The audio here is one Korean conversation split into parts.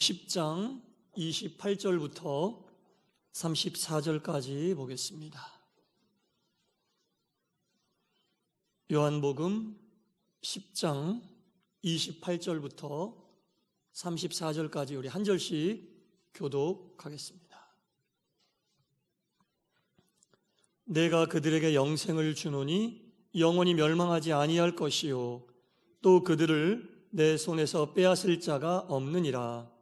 10장 28절부터 34절까지 보겠습니다. 요한복음 10장 28절부터 34절까지 우리 한 절씩 교독하겠습니다. 내가 그들에게 영생을 주노니 영원히 멸망하지 아니할 것이요 또 그들을 내 손에서 빼앗을 자가 없느니라.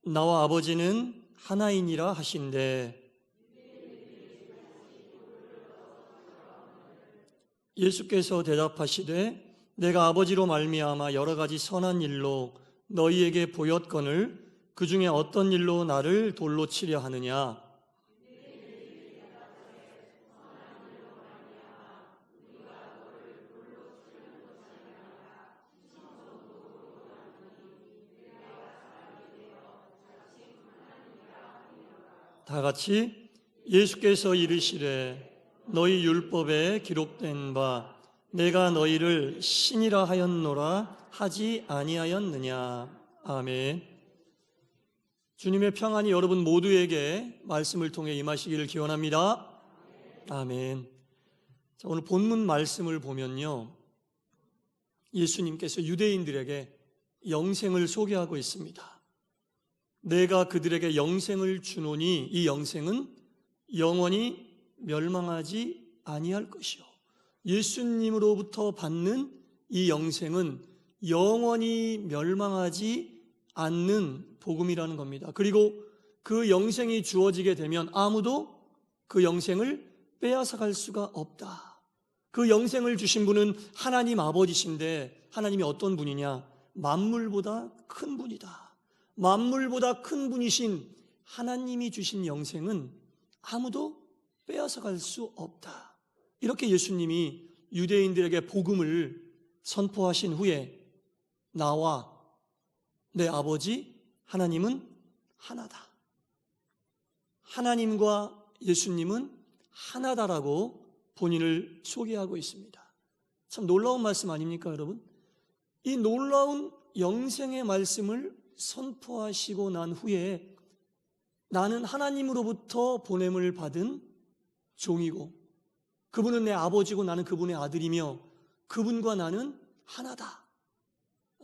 나와 아버지는 하나이니라 하신대. 예수께서 대답하시되 내가 아버지로 말미암아 여러 가지 선한 일로 너희에게 보였거늘 그 중에 어떤 일로 나를 돌로 치려 하느냐? 다 같이 예수께서 이르시되 너희 율법에 기록된 바 내가 너희를 신이라 하였노라 하지 아니하였느냐. 아멘. 주님의 평안이 여러분 모두에게 말씀을 통해 임하시기를 기원합니다. 아멘. 자, 오늘 본문 말씀을 보면요, 예수님께서 유대인들에게 영생을 소개하고 있습니다. 내가 그들에게 영생을 주노니 이 영생은 영원히 멸망하지 아니할 것이요. 예수님으로부터 받는 이 영생은 영원히 멸망하지 않는 복음이라는 겁니다. 그리고 그 영생이 주어지게 되면 아무도 그 영생을 빼앗아갈 수가 없다. 그 영생을 주신 분은 하나님 아버지신데 하나님이 어떤 분이냐? 만물보다 큰 분이다. 만물보다 큰 분이신 하나님이 주신 영생은 아무도 빼앗아갈 수 없다. 이렇게 예수님이 유대인들에게 복음을 선포하신 후에 나와 내 아버지 하나님은 하나다. 하나님과 예수님은 하나다라고 본인을 소개하고 있습니다. 참 놀라운 말씀 아닙니까, 여러분? 이 놀라운 영생의 말씀을 선포하시고 난 후에 나는 하나님으로부터 보냄을 받은 종이고 그분은 내 아버지고 나는 그분의 아들이며 그분과 나는 하나다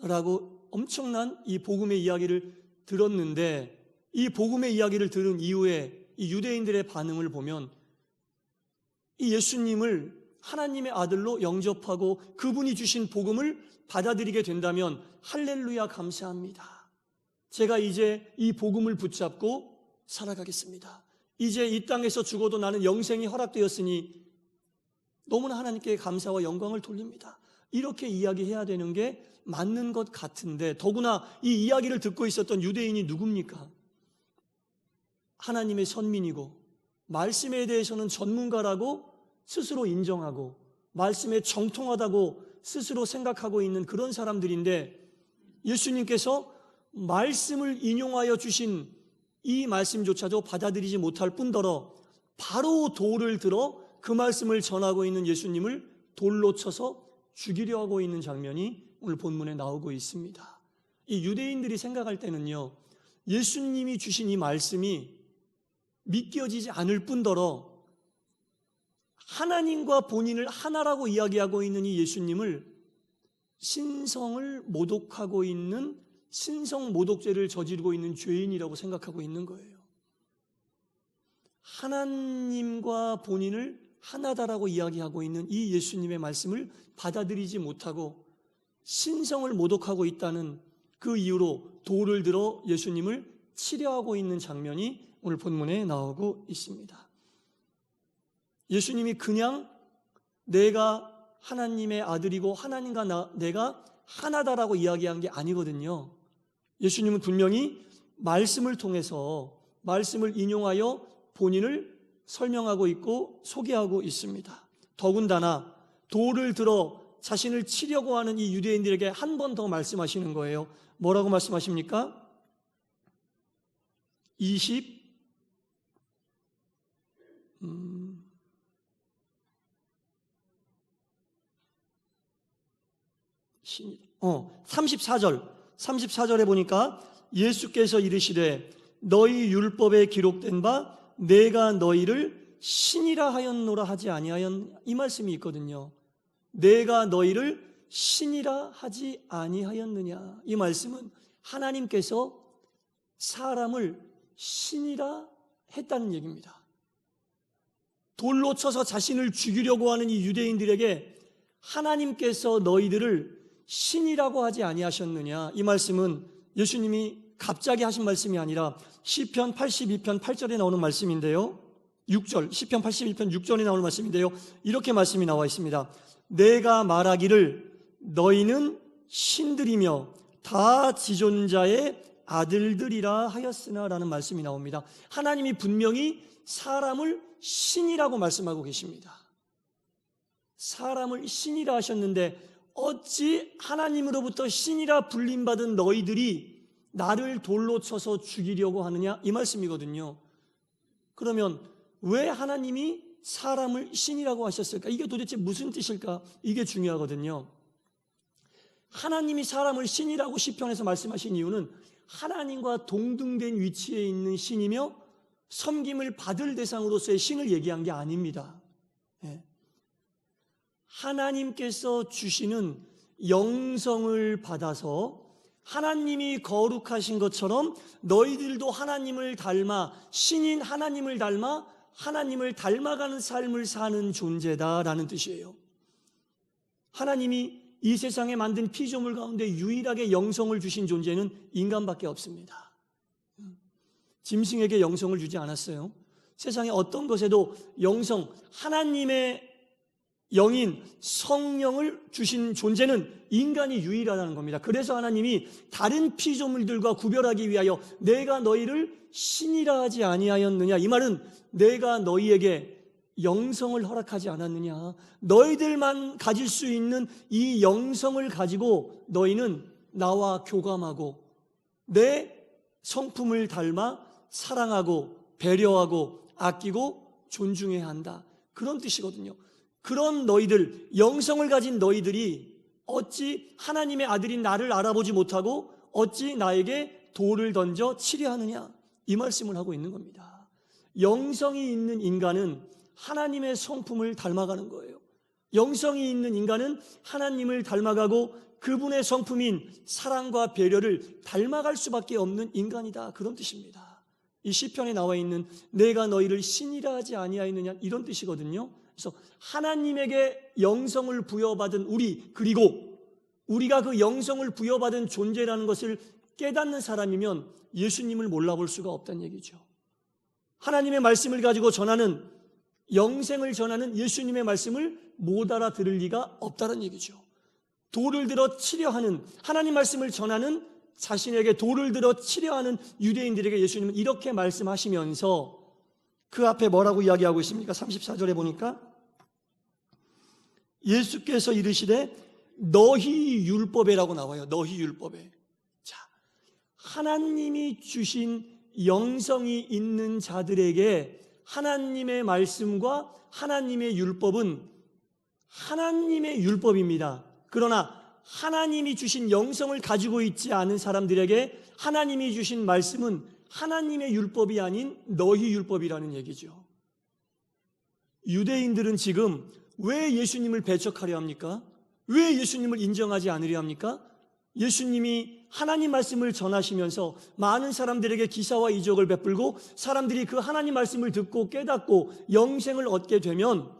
라고 엄청난 이 복음의 이야기를 들었는데, 이 복음의 이야기를 들은 이후에 이 유대인들의 반응을 보면 이 예수님을 하나님의 아들로 영접하고 그분이 주신 복음을 받아들이게 된다면 할렐루야 감사합니다. 제가 이제 이 복음을 붙잡고 살아가겠습니다. 이제 이 땅에서 죽어도 나는 영생이 허락되었으니 너무나 하나님께 감사와 영광을 돌립니다. 이렇게 이야기해야 되는 게 맞는 것 같은데, 더구나 이 이야기를 듣고 있었던 유대인이 누굽니까? 하나님의 선민이고 말씀에 대해서는 전문가라고 스스로 인정하고 말씀에 정통하다고 스스로 생각하고 있는 그런 사람들인데, 예수님께서 말씀을 인용하여 주신 이 말씀조차도 받아들이지 못할 뿐더러 바로 돌을 들어 그 말씀을 전하고 있는 예수님을 돌로 쳐서 죽이려 하고 있는 장면이 오늘 본문에 나오고 있습니다. 이 유대인들이 생각할 때는요, 예수님이 주신 이 말씀이 믿겨지지 않을 뿐더러 하나님과 본인을 하나라고 이야기하고 있는 이 예수님을 신성을 모독하고 있는, 신성 모독죄를 저지르고 있는 죄인이라고 생각하고 있는 거예요. 하나님과 본인을 하나다라고 이야기하고 있는 이 예수님의 말씀을 받아들이지 못하고 신성을 모독하고 있다는 그 이유로 돌을 들어 예수님을 치려하고 있는 장면이 오늘 본문에 나오고 있습니다. 예수님이 그냥 내가 하나님의 아들이고 하나님과 내가 하나다라고 이야기한 게 아니거든요. 예수님은 분명히 말씀을 통해서 말씀을 인용하여 본인을 설명하고 있고 소개하고 있습니다. 더군다나 돌을 들어 자신을 치려고 하는 이 유대인들에게 한 번 더 말씀하시는 거예요. 뭐라고 말씀하십니까? 20 신이라. 34절에 보니까 예수께서 이르시되 너희 율법에 기록된 바 내가 너희를 신이라 하였노라 하지 아니하였, 이 말씀이 있거든요. 내가 너희를 신이라 하지 아니하였느냐. 이 말씀은 하나님께서 사람을 신이라 했다는 얘기입니다. 돌로 쳐서 자신을 죽이려고 하는 이 유대인들에게 하나님께서 너희들을 신이라고 하지 아니하셨느냐. 이 말씀은 예수님이 갑자기 하신 말씀이 아니라 시편 82편 8절에 나오는 말씀인데요. 6절, 시편 82편 6절에 나오는 말씀인데요. 이렇게 말씀이 나와 있습니다. 내가 말하기를 너희는 신들이며 다 지존자의 아들들이라 하였으나 라는 말씀이 나옵니다. 하나님이 분명히 사람을 신이라고 말씀하고 계십니다. 사람을 신이라 하셨는데 어찌 하나님으로부터 신이라 불림받은 너희들이 나를 돌로 쳐서 죽이려고 하느냐, 이 말씀이거든요. 그러면 왜 하나님이 사람을 신이라고 하셨을까? 이게 도대체 무슨 뜻일까? 이게 중요하거든요. 하나님이 사람을 신이라고 시편에서 말씀하신 이유는 하나님과 동등된 위치에 있는 신이며 섬김을 받을 대상으로서의 신을 얘기한 게 아닙니다. 하나님께서 주시는 영성을 받아서 하나님이 거룩하신 것처럼 너희들도 하나님을 닮아, 신인 하나님을 닮아 하나님을 닮아가는 삶을 사는 존재다라는 뜻이에요. 하나님이 이 세상에 만든 피조물 가운데 유일하게 영성을 주신 존재는 인간밖에 없습니다. 짐승에게 영성을 주지 않았어요. 세상에 어떤 것에도 영성, 하나님의 영인 성령을 주신 존재는 인간이 유일하다는 겁니다. 그래서 하나님이 다른 피조물들과 구별하기 위하여 내가 너희를 신이라 하지 아니하였느냐. 이 말은 내가 너희에게 영성을 허락하지 않았느냐. 너희들만 가질 수 있는 이 영성을 가지고 너희는 나와 교감하고 내 성품을 닮아 사랑하고 배려하고 아끼고 존중해야 한다. 그런 뜻이거든요. 그런 너희들, 영성을 가진 너희들이 어찌 하나님의 아들인 나를 알아보지 못하고 어찌 나에게 돌을 던져 치려 하느냐, 이 말씀을 하고 있는 겁니다. 영성이 있는 인간은 하나님의 성품을 닮아가는 거예요. 영성이 있는 인간은 하나님을 닮아가고 그분의 성품인 사랑과 배려를 닮아갈 수밖에 없는 인간이다, 그런 뜻입니다. 이 시편에 나와 있는 내가 너희를 신이라 하지 아니하였느냐, 이런 뜻이거든요. 그래서 하나님에게 영성을 부여받은 우리, 그리고 우리가 그 영성을 부여받은 존재라는 것을 깨닫는 사람이면 예수님을 몰라볼 수가 없다는 얘기죠. 하나님의 말씀을 가지고 전하는, 영생을 전하는 예수님의 말씀을 못 알아들을 리가 없다는 얘기죠. 돌을 들어 치려 하는, 하나님 말씀을 전하는 자신에게 돌을 들어 치려 하는 유대인들에게 예수님은 이렇게 말씀하시면서 그 앞에 뭐라고 이야기하고 있습니까? 34절에 보니까 예수께서 이르시되 너희 율법에라고 나와요. 너희 율법에. 자, 하나님이 주신 영성이 있는 자들에게 하나님의 말씀과 하나님의 율법은 하나님의 율법입니다. 그러나 하나님이 주신 영성을 가지고 있지 않은 사람들에게 하나님이 주신 말씀은 하나님의 율법이 아닌 너희 율법이라는 얘기죠. 유대인들은 지금 왜 예수님을 배척하려 합니까? 왜 예수님을 인정하지 않으려 합니까? 예수님이 하나님 말씀을 전하시면서 많은 사람들에게 기사와 이적을 베풀고 사람들이 그 하나님 말씀을 듣고 깨닫고 영생을 얻게 되면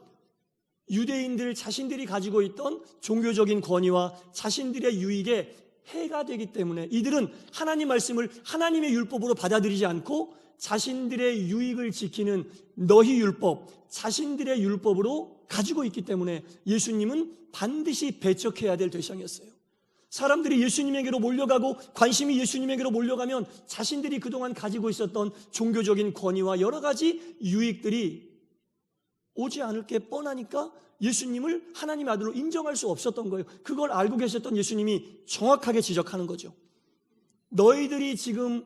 유대인들 자신들이 가지고 있던 종교적인 권위와 자신들의 유익에 해가 되기 때문에 이들은 하나님 말씀을 하나님의 율법으로 받아들이지 않고 자신들의 유익을 지키는 너희 율법, 자신들의 율법으로 가지고 있기 때문에 예수님은 반드시 배척해야 될 대상이었어요. 사람들이 예수님에게로 몰려가고 관심이 예수님에게로 몰려가면 자신들이 그동안 가지고 있었던 종교적인 권위와 여러 가지 유익들이 오지 않을 게 뻔하니까 예수님을 하나님의 아들로 인정할 수 없었던 거예요. 그걸 알고 계셨던 예수님이 정확하게 지적하는 거죠. 너희들이 지금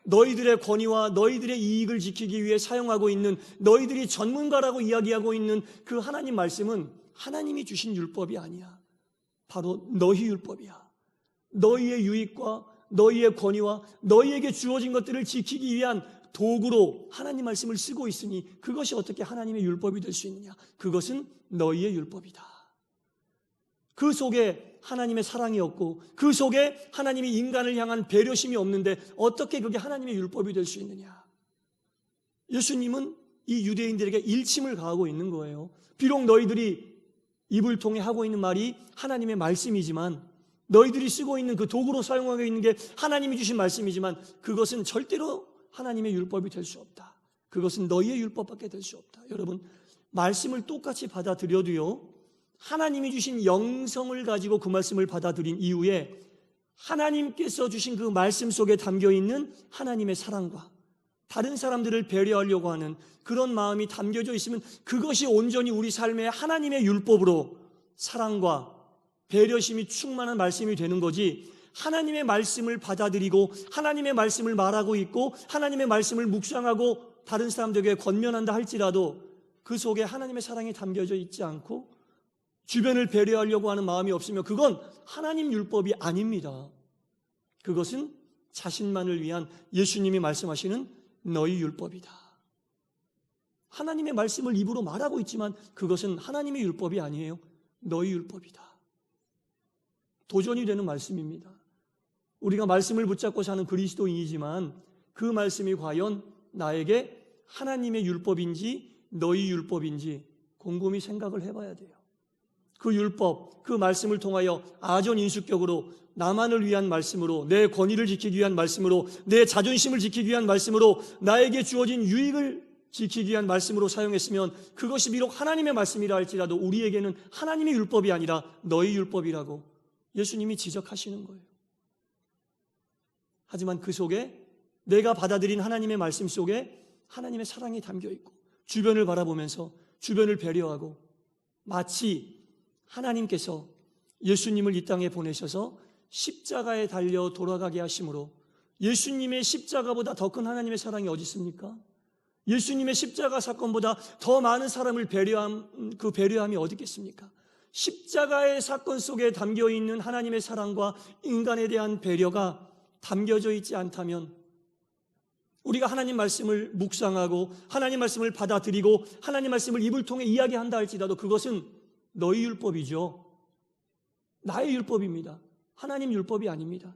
너희들의 권위와 너희들의 이익을 지키기 위해 사용하고 있는, 너희들이 전문가라고 이야기하고 있는 그 하나님 말씀은 하나님이 주신 율법이 아니야. 바로 너희 율법이야. 너희의 유익과 너희의 권위와 너희에게 주어진 것들을 지키기 위한 도구로 하나님 말씀을 쓰고 있으니 그것이 어떻게 하나님의 율법이 될 수 있느냐? 그것은 너희의 율법이다. 그 속에 하나님의 사랑이 없고 그 속에 하나님이 인간을 향한 배려심이 없는데 어떻게 그게 하나님의 율법이 될 수 있느냐? 예수님은 이 유대인들에게 일침을 가하고 있는 거예요. 비록 너희들이 입을 통해 하고 있는 말이 하나님의 말씀이지만, 너희들이 쓰고 있는 그 도구로 사용하고 있는 게 하나님이 주신 말씀이지만 그것은 절대로 하나님의 율법이 될 수 없다. 그것은 너희의 율법밖에 될 수 없다. 여러분, 말씀을 똑같이 받아들여도요, 하나님이 주신 영성을 가지고 그 말씀을 받아들인 이후에 하나님께서 주신 그 말씀 속에 담겨있는 하나님의 사랑과 다른 사람들을 배려하려고 하는 그런 마음이 담겨져 있으면 그것이 온전히 우리 삶의 하나님의 율법으로 사랑과 배려심이 충만한 말씀이 되는 거지, 하나님의 말씀을 받아들이고 하나님의 말씀을 말하고 있고 하나님의 말씀을 묵상하고 다른 사람들에게 권면한다 할지라도 그 속에 하나님의 사랑이 담겨져 있지 않고 주변을 배려하려고 하는 마음이 없으면 그건 하나님 율법이 아닙니다. 그것은 자신만을 위한 예수님이 말씀하시는 너희 율법이다. 하나님의 말씀을 입으로 말하고 있지만 그것은 하나님의 율법이 아니에요. 너희 율법이다. 도전이 되는 말씀입니다. 우리가 말씀을 붙잡고 사는 그리스도인이지만 그 말씀이 과연 나에게 하나님의 율법인지 너희 율법인지 곰곰이 생각을 해봐야 돼요. 그 율법, 그 말씀을 통하여 아전인수격으로 나만을 위한 말씀으로, 내 권위를 지키기 위한 말씀으로, 내 자존심을 지키기 위한 말씀으로, 나에게 주어진 유익을 지키기 위한 말씀으로 사용했으면 그것이 비록 하나님의 말씀이라 할지라도 우리에게는 하나님의 율법이 아니라 너희 율법이라고 예수님이 지적하시는 거예요. 하지만 그 속에 내가 받아들인 하나님의 말씀 속에 하나님의 사랑이 담겨 있고 주변을 바라보면서 주변을 배려하고 마치 하나님께서 예수님을 이 땅에 보내셔서 십자가에 달려 돌아가게 하심으로 예수님의 십자가보다 더 큰 하나님의 사랑이 어디 있습니까? 예수님의 십자가 사건보다 더 많은 사람을 배려함, 그 배려함이 어디 있겠습니까? 십자가의 사건 속에 담겨있는 하나님의 사랑과 인간에 대한 배려가 담겨져 있지 않다면 우리가 하나님 말씀을 묵상하고 하나님 말씀을 받아들이고 하나님 말씀을 입을 통해 이야기한다 할지라도 그것은 너희 율법이죠. 나의 율법입니다. 하나님 율법이 아닙니다.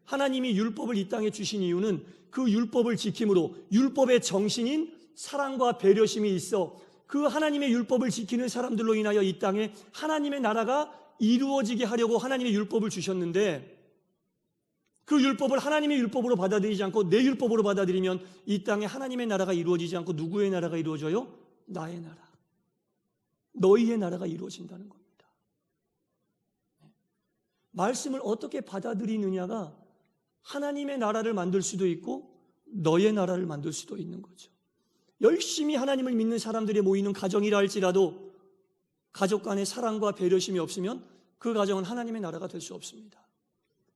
하나님이 율법을 이 땅에 주신 이유는 그 율법을 지킴으로 율법의 정신인 사랑과 배려심이 있어 그 하나님의 율법을 지키는 사람들로 인하여 이 땅에 하나님의 나라가 이루어지게 하려고 하나님의 율법을 주셨는데, 그 율법을 하나님의 율법으로 받아들이지 않고 내 율법으로 받아들이면 이 땅에 하나님의 나라가 이루어지지 않고 누구의 나라가 이루어져요? 나의 나라, 너희의 나라가 이루어진다는 겁니다. 말씀을 어떻게 받아들이느냐가 하나님의 나라를 만들 수도 있고 너의 나라를 만들 수도 있는 거죠. 열심히 하나님을 믿는 사람들이 모이는 가정이라 할지라도 가족 간의 사랑과 배려심이 없으면 그 가정은 하나님의 나라가 될 수 없습니다.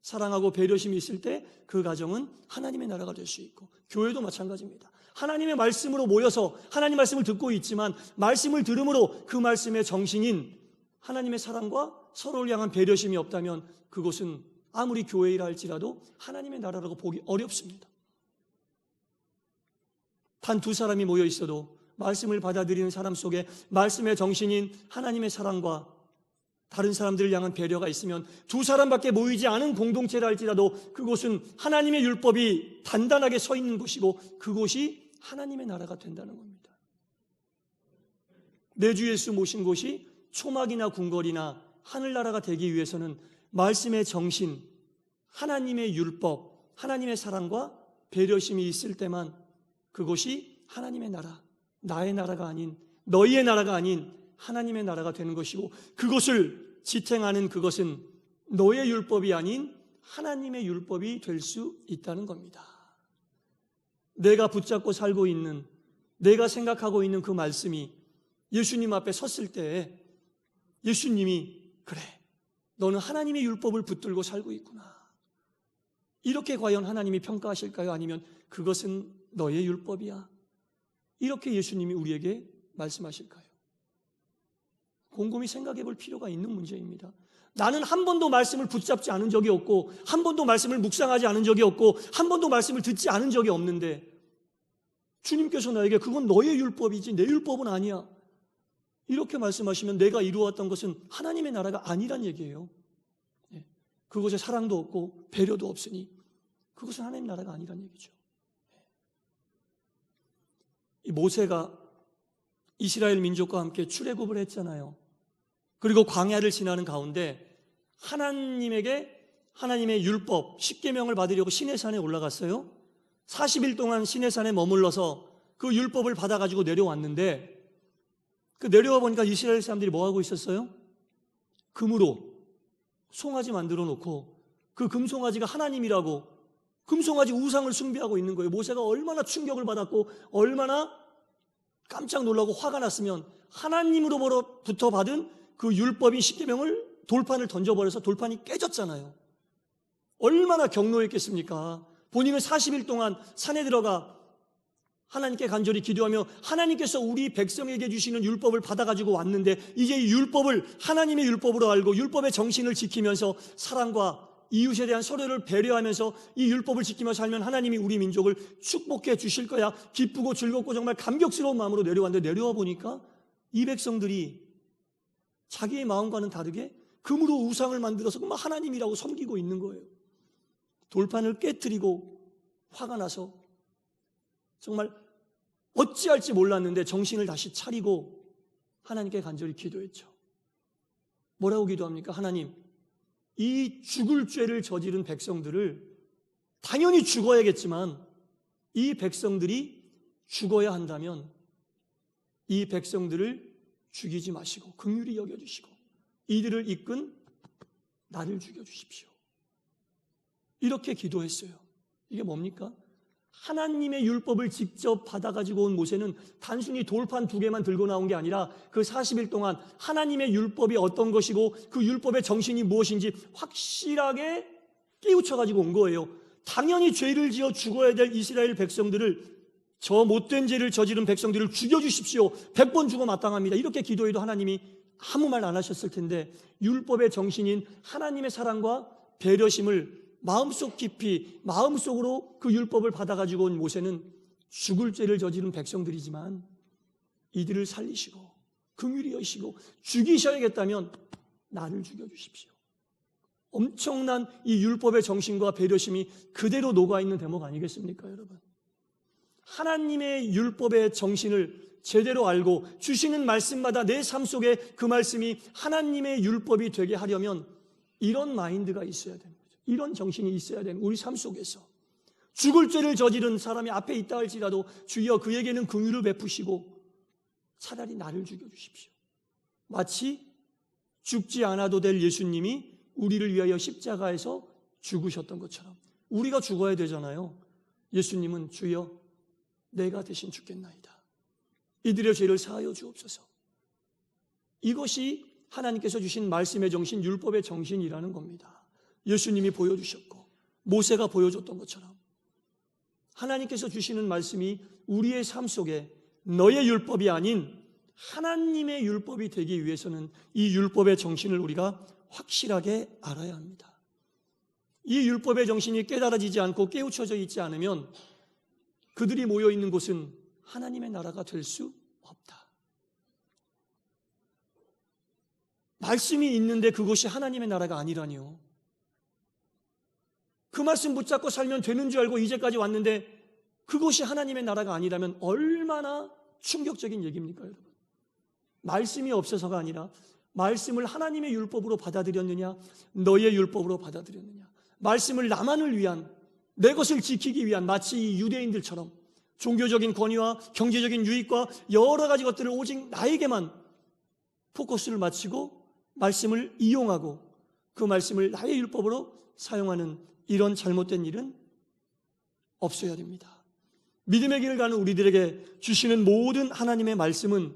사랑하고 배려심이 있을 때 그 가정은 하나님의 나라가 될 수 있고, 교회도 마찬가지입니다. 하나님의 말씀으로 모여서 하나님 말씀을 듣고 있지만 말씀을 들음으로 그 말씀의 정신인 하나님의 사랑과 서로를 향한 배려심이 없다면 그곳은 아무리 교회이라 할지라도 하나님의 나라라고 보기 어렵습니다. 단 두 사람이 모여 있어도 말씀을 받아들이는 사람 속에 말씀의 정신인 하나님의 사랑과 다른 사람들을 향한 배려가 있으면 두 사람밖에 모이지 않은 공동체라 할지라도 그곳은 하나님의 율법이 단단하게 서 있는 곳이고 그곳이 하나님의 나라가 된다는 겁니다. 내 주 예수 모신 곳이 초막이나 궁궐이나 하늘나라가 되기 위해서는 말씀의 정신, 하나님의 율법, 하나님의 사랑과 배려심이 있을 때만 그것이 하나님의 나라, 나의 나라가 아닌 너희의 나라가 아닌 하나님의 나라가 되는 것이고, 그것을 지탱하는 그것은 너의 율법이 아닌 하나님의 율법이 될 수 있다는 겁니다. 내가 붙잡고 살고 있는, 내가 생각하고 있는 그 말씀이 예수님 앞에 섰을 때 예수님이 그래, 너는 하나님의 율법을 붙들고 살고 있구나, 이렇게 과연 하나님이 평가하실까요? 아니면 그것은 너의 율법이야, 이렇게 예수님이 우리에게 말씀하실까요? 곰곰이 생각해 볼 필요가 있는 문제입니다. 나는 한 번도 말씀을 붙잡지 않은 적이 없고, 한 번도 말씀을 묵상하지 않은 적이 없고, 한 번도 말씀을 듣지 않은 적이 없는데 주님께서 나에게 그건 너의 율법이지 내 율법은 아니야, 이렇게 말씀하시면 내가 이루었던 것은 하나님의 나라가 아니란 얘기예요. 그곳에 사랑도 없고 배려도 없으니 그것은 하나님 나라가 아니란 얘기죠. 이 모세가 이스라엘 민족과 함께 출애굽을 했잖아요. 그리고 광야를 지나는 가운데 하나님에게 하나님의 율법 10계명을 받으려고 시내산에 올라갔어요. 40일 동안 시내산에 머물러서 그 율법을 받아가지고 내려왔는데, 그 내려와 보니까 이스라엘 사람들이 뭐하고 있었어요? 금으로 송아지 만들어 놓고 그 금송아지가 하나님이라고 금송아지 우상을 숭배하고 있는 거예요. 모세가 얼마나 충격을 받았고 얼마나 깜짝 놀라고 화가 났으면 하나님으로부터 받은 그 율법인 십계명을 돌판을 던져버려서 돌판이 깨졌잖아요. 얼마나 경노했겠습니까? 본인은 40일 동안 산에 들어가 하나님께 간절히 기도하며 하나님께서 우리 백성에게 주시는 율법을 받아가지고 왔는데 이제 이 율법을 하나님의 율법으로 알고 율법의 정신을 지키면서 사랑과 이웃에 대한 서로를 배려하면서 이 율법을 지키며 살면 하나님이 우리 민족을 축복해 주실 거야, 기쁘고 즐겁고 정말 감격스러운 마음으로 내려왔는데, 내려와 보니까 이 백성들이 자기의 마음과는 다르게 금으로 우상을 만들어서 하나님이라고 섬기고 있는 거예요. 돌판을 깨트리고 화가 나서 정말 어찌할지 몰랐는데 정신을 다시 차리고 하나님께 간절히 기도했죠. 뭐라고 기도합니까? 하나님, 이 죽을 죄를 저지른 백성들을, 당연히 죽어야겠지만 이 백성들이 죽어야 한다면 이 백성들을 죽이지 마시고 긍휼히 여겨주시고 이들을 이끈 나를 죽여주십시오. 이렇게 기도했어요. 이게 뭡니까? 하나님의 율법을 직접 받아가지고 온 모세는 단순히 돌판 2개만 들고 나온 게 아니라 그 40일 동안 하나님의 율법이 어떤 것이고 그 율법의 정신이 무엇인지 확실하게 깨우쳐가지고 온 거예요. 당연히 죄를 지어 죽어야 될 이스라엘 백성들을, 저 못된 죄를 저지른 백성들을 죽여주십시오. 100번 죽어 마땅합니다. 이렇게 기도해도 하나님이 아무 말 안 하셨을 텐데, 율법의 정신인 하나님의 사랑과 배려심을 마음속 깊이, 마음속으로 그 율법을 받아가지고 온 모세는 죽을 죄를 저지른 백성들이지만 이들을 살리시고 긍휼히 여시고 죽이셔야겠다면 나를 죽여주십시오. 엄청난 이 율법의 정신과 배려심이 그대로 녹아있는 대목 아니겠습니까, 여러분? 하나님의 율법의 정신을 제대로 알고 주시는 말씀마다 내 삶 속에 그 말씀이 하나님의 율법이 되게 하려면 이런 마인드가 있어야 됩니다. 이런 정신이 있어야 되는 우리 삶 속에서 죽을 죄를 저지른 사람이 앞에 있다 할지라도 주여 그에게는 긍휼을 베푸시고 차라리 나를 죽여주십시오. 마치 죽지 않아도 될 예수님이 우리를 위하여 십자가에서 죽으셨던 것처럼 우리가 죽어야 되잖아요. 예수님은 주여 내가 대신 죽겠나이다, 이들의 죄를 사하여 주옵소서. 이것이 하나님께서 주신 말씀의 정신, 율법의 정신이라는 겁니다. 예수님이 보여주셨고 모세가 보여줬던 것처럼 하나님께서 주시는 말씀이 우리의 삶 속에 너의 율법이 아닌 하나님의 율법이 되기 위해서는 이 율법의 정신을 우리가 확실하게 알아야 합니다. 이 율법의 정신이 깨달아지지 않고 깨우쳐져 있지 않으면 그들이 모여있는 곳은 하나님의 나라가 될 수 없다. 말씀이 있는데 그것이 하나님의 나라가 아니라니요. 그 말씀 붙잡고 살면 되는 줄 알고 이제까지 왔는데 그것이 하나님의 나라가 아니라면 얼마나 충격적인 얘기입니까, 여러분? 말씀이 없어서가 아니라 말씀을 하나님의 율법으로 받아들였느냐, 너의 율법으로 받아들였느냐, 말씀을 나만을 위한, 내 것을 지키기 위한, 마치 이 유대인들처럼 종교적인 권위와 경제적인 유익과 여러 가지 것들을 오직 나에게만 포커스를 맞추고 말씀을 이용하고 그 말씀을 나의 율법으로 사용하는 이런 잘못된 일은 없어야 됩니다. 믿음의 길을 가는 우리들에게 주시는 모든 하나님의 말씀은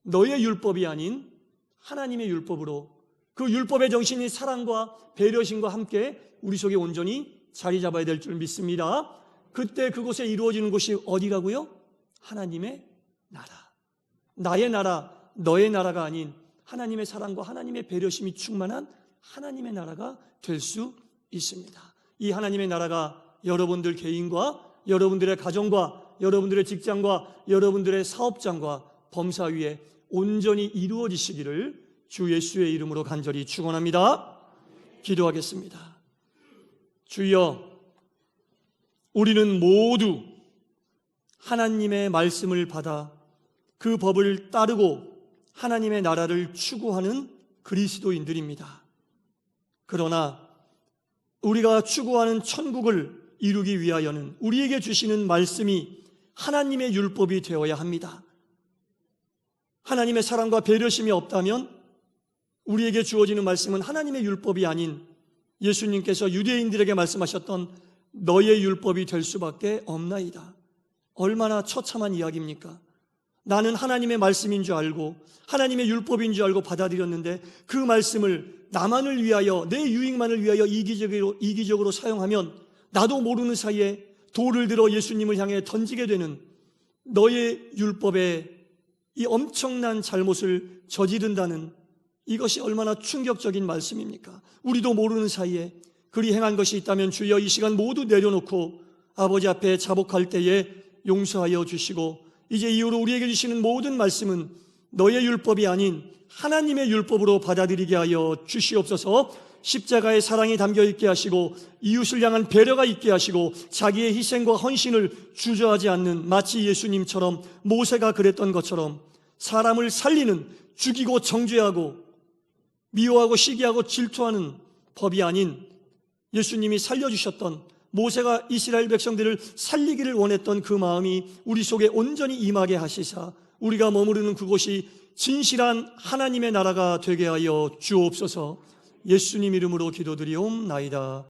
너의 율법이 아닌 하나님의 율법으로, 그 율법의 정신이 사랑과 배려심과 함께 우리 속에 온전히 자리 잡아야 될 줄 믿습니다. 그때 그곳에 이루어지는 곳이 어디라고요? 하나님의 나라. 나의 나라, 너의 나라가 아닌 하나님의 사랑과 하나님의 배려심이 충만한 하나님의 나라가 될 수 있습니다. 이 하나님의 나라가 여러분들 개인과 여러분들의 가정과 여러분들의 직장과 여러분들의 사업장과 범사위에 온전히 이루어지시기를 주 예수의 이름으로 간절히 축원합니다. 기도하겠습니다. 주여, 우리는 모두 하나님의 말씀을 받아 그 법을 따르고 하나님의 나라를 추구하는 그리스도인들입니다. 그러나 우리가 추구하는 천국을 이루기 위하여는 우리에게 주시는 말씀이 하나님의 율법이 되어야 합니다. 하나님의 사랑과 배려심이 없다면 우리에게 주어지는 말씀은 하나님의 율법이 아닌 예수님께서 유대인들에게 말씀하셨던 너의 율법이 될 수밖에 없나이다. 얼마나 처참한 이야기입니까? 나는 하나님의 말씀인 줄 알고 하나님의 율법인 줄 알고 받아들였는데 그 말씀을 나만을 위하여 내 유익만을 위하여 이기적으로 사용하면 나도 모르는 사이에 돌을 들어 예수님을 향해 던지게 되는 너의 율법에 이 엄청난 잘못을 저지른다는 이것이 얼마나 충격적인 말씀입니까? 우리도 모르는 사이에 그리 행한 것이 있다면 주여 이 시간 모두 내려놓고 아버지 앞에 자복할 때에 용서하여 주시고 이제 이후로 우리에게 주시는 모든 말씀은 너의 율법이 아닌 하나님의 율법으로 받아들이게 하여 주시옵소서. 십자가의 사랑이 담겨있게 하시고 이웃을 향한 배려가 있게 하시고 자기의 희생과 헌신을 주저하지 않는 마치 예수님처럼 모세가 그랬던 것처럼 사람을 살리는 죽이고 정죄하고 미워하고 시기하고 질투하는 법이 아닌 예수님이 살려주셨던 모세가 이스라엘 백성들을 살리기를 원했던 그 마음이 우리 속에 온전히 임하게 하시사 우리가 머무르는 그곳이 진실한 하나님의 나라가 되게 하여 주옵소서. 예수님 이름으로 기도드리옵나이다.